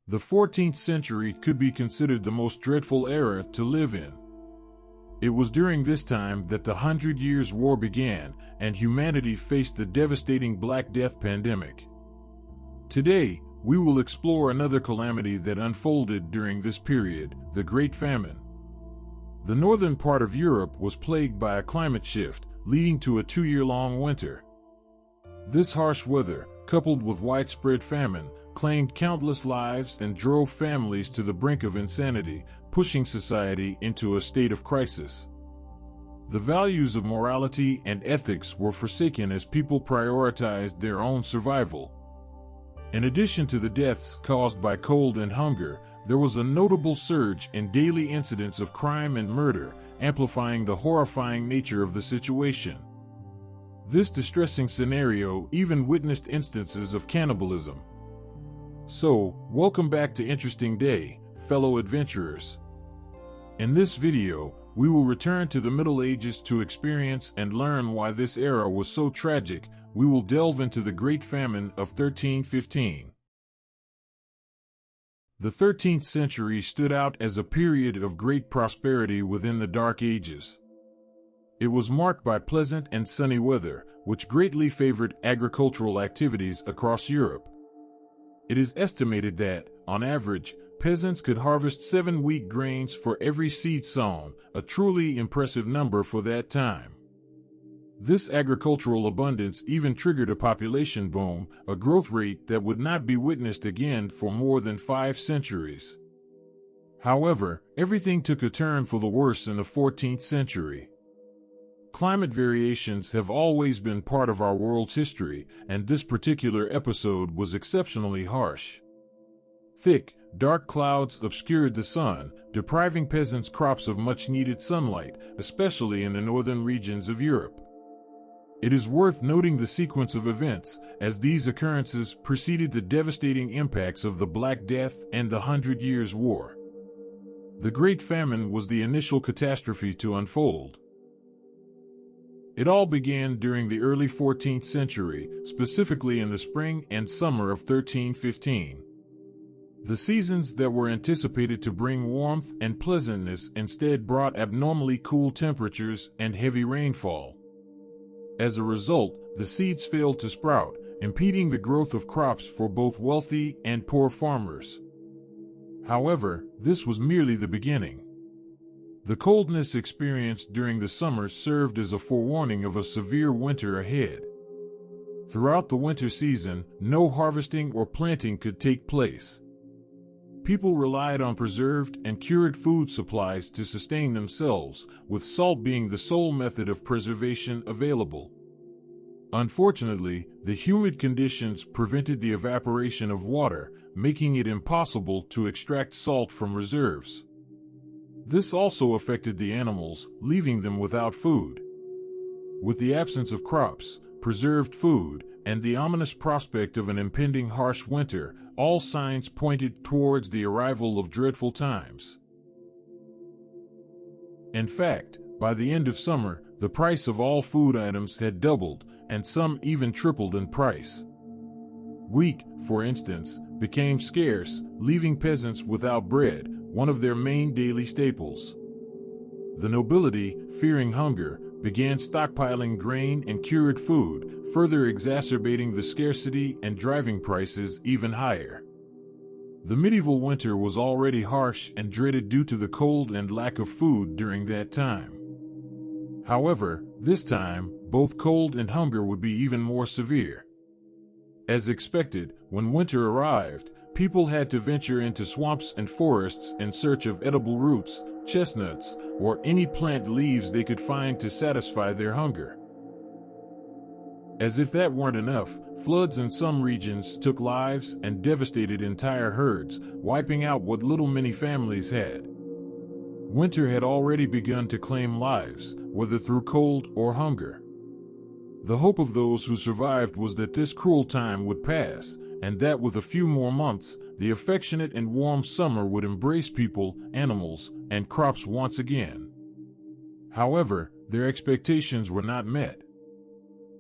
The 14th century could be considered the most dreadful era to live in. It was during this time that the 100 Years' War began, and humanity faced the devastating Black Death pandemic. Today, we will explore another calamity that unfolded during this period, the Great Famine. The northern part of Europe was plagued by a climate shift, leading to a 2-year-long winter. This harsh weather, coupled with widespread famine, claimed countless lives and drove families to the brink of insanity, pushing society into a state of crisis. The values of morality and ethics were forsaken as people prioritized their own survival. In addition to the deaths caused by cold and hunger, there was a notable surge in daily incidents of crime and murder, amplifying the horrifying nature of the situation. This distressing scenario even witnessed instances of cannibalism. So, welcome back to Interesting Day, fellow adventurers. In this video, we will return to the Middle Ages to experience and learn why this era was so tragic. We will delve into the Great Famine of 1315. The 13th century stood out as a period of great prosperity within the Dark Ages. It was marked by pleasant and sunny weather, which greatly favored agricultural activities across Europe. It is estimated that, on average, peasants could harvest 7 wheat grains for every seed sown, a truly impressive number for that time. This agricultural abundance even triggered a population boom, a growth rate that would not be witnessed again for more than 5 centuries. However, everything took a turn for the worse in the 14th century. Climate variations have always been part of our world's history, and this particular episode was exceptionally harsh. Thick, dark clouds obscured the sun, depriving peasants' crops of much-needed sunlight, especially in the northern regions of Europe. It is worth noting the sequence of events, as these occurrences preceded the devastating impacts of the Black Death and the 100 Years' War. The Great Famine was the initial catastrophe to unfold. It all began during the early 14th century, specifically in the spring and summer of 1315. The seasons that were anticipated to bring warmth and pleasantness instead brought abnormally cool temperatures and heavy rainfall. As a result, the seeds failed to sprout, impeding the growth of crops for both wealthy and poor farmers. However, this was merely the beginning. The coldness experienced during the summer served as a forewarning of a severe winter ahead. Throughout the winter season, no harvesting or planting could take place. People relied on preserved and cured food supplies to sustain themselves, with salt being the sole method of preservation available. Unfortunately, the humid conditions prevented the evaporation of water, making it impossible to extract salt from reserves. This also affected the animals, leaving them without food. With the absence of crops, preserved food, and the ominous prospect of an impending harsh winter, all signs pointed towards the arrival of dreadful times. In fact, by the end of summer, the price of all food items had doubled, and some even tripled in price. Wheat, for instance, became scarce, leaving peasants without bread, one of their main daily staples. The nobility, fearing hunger, began stockpiling grain and cured food, further exacerbating the scarcity and driving prices even higher. The medieval winter was already harsh and dreaded due to the cold and lack of food during that time. However, this time, both cold and hunger would be even more severe. As expected, when winter arrived, people had to venture into swamps and forests in search of edible roots, chestnuts, or any plant leaves they could find to satisfy their hunger. As if that weren't enough, floods in some regions took lives and devastated entire herds, wiping out what little many families had. Winter had already begun to claim lives, whether through cold or hunger. The hope of those who survived was that this cruel time would pass, and that with a few more months, the affectionate and warm summer would embrace people, animals, and crops once again. However, their expectations were not met.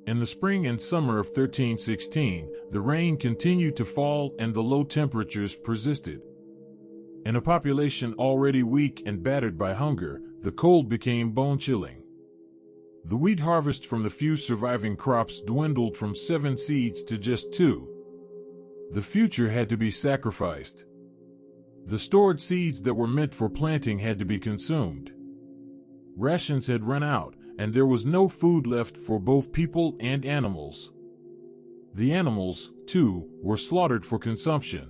In the spring and summer of 1316, the rain continued to fall and the low temperatures persisted. In a population already weak and battered by hunger, the cold became bone-chilling. The wheat harvest from the few surviving crops dwindled from 7 seeds to just 2. The future had to be sacrificed. The stored seeds that were meant for planting had to be consumed. Rations had run out, and there was no food left for both people and animals. The animals, too, were slaughtered for consumption.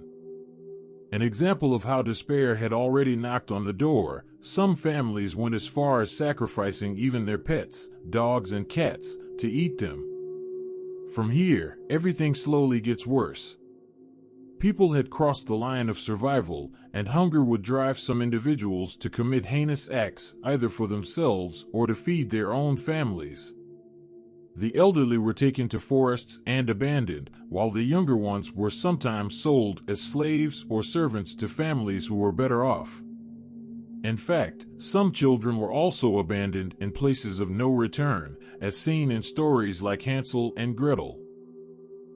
An example of how despair had already knocked on the door, some families went as far as sacrificing even their pets, dogs and cats, to eat them. From here, everything slowly gets worse. People had crossed the line of survival, and hunger would drive some individuals to commit heinous acts either for themselves or to feed their own families. The elderly were taken to forests and abandoned, while the younger ones were sometimes sold as slaves or servants to families who were better off. In fact, some children were also abandoned in places of no return, as seen in stories like Hansel and Gretel.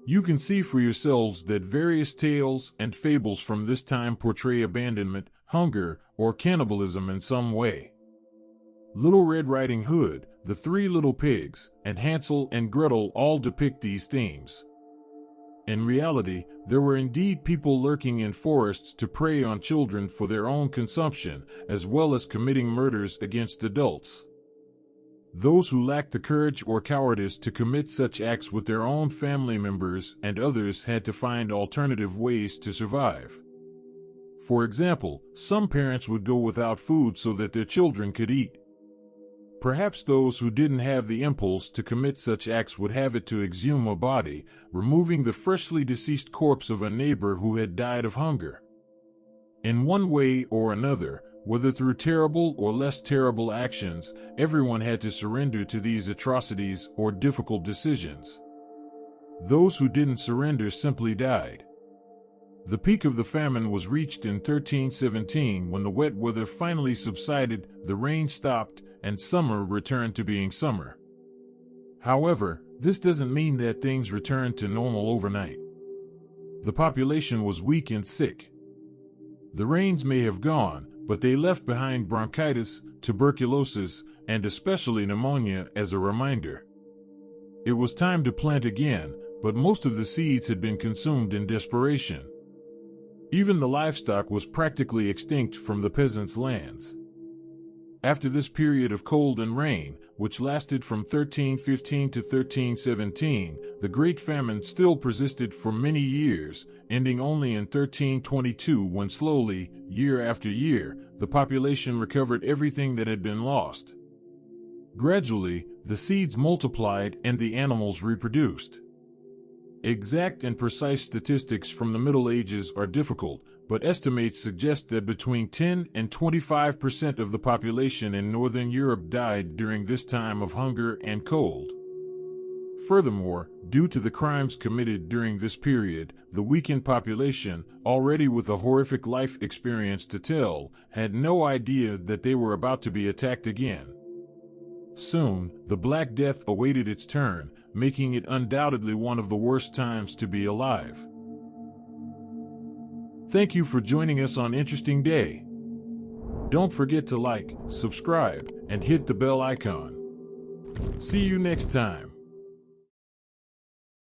You can see for yourselves that various tales and fables from this time portray abandonment, hunger, or cannibalism in some way. Little Red Riding Hood, The 3 Little Pigs, and Hansel and Gretel all depict these themes. In reality, there were indeed people lurking in forests to prey on children for their own consumption, as well as committing murders against adults. Those who lacked the courage or cowardice to commit such acts with their own family members and others had to find alternative ways to survive. For example, some parents would go without food so that their children could eat. Perhaps those who didn't have the impulse to commit such acts would have it to exhume a body, removing the freshly deceased corpse of a neighbor who had died of hunger. In one way or another, whether through terrible or less terrible actions, everyone had to surrender to these atrocities or difficult decisions. Those who didn't surrender simply died. The peak of the famine was reached in 1317 when the wet weather finally subsided, the rain stopped, and summer returned to being summer. However, this doesn't mean that things returned to normal overnight. The population was weak and sick. The rains may have gone, but they left behind bronchitis, tuberculosis, and especially pneumonia as a reminder. It was time to plant again, but most of the seeds had been consumed in desperation. Even the livestock was practically extinct from the peasants' lands. After this period of cold and rain, which lasted from 1315 to 1317, the Great Famine still persisted for many years, ending only in 1322 when slowly, year after year, the population recovered everything that had been lost. Gradually, the seeds multiplied and the animals reproduced. Exact and precise statistics from the Middle Ages are difficult, but estimates suggest that between 10 and 25% of the population in Northern Europe died during this time of hunger and cold. Furthermore, due to the crimes committed during this period, the weakened population, already with a horrific life experience to tell, had no idea that they were about to be attacked again. Soon, the Black Death awaited its turn, making it undoubtedly one of the worst times to be alive. Thank you for joining us on Interesting Day. Don't forget to like, subscribe, and hit the bell icon. See you next time.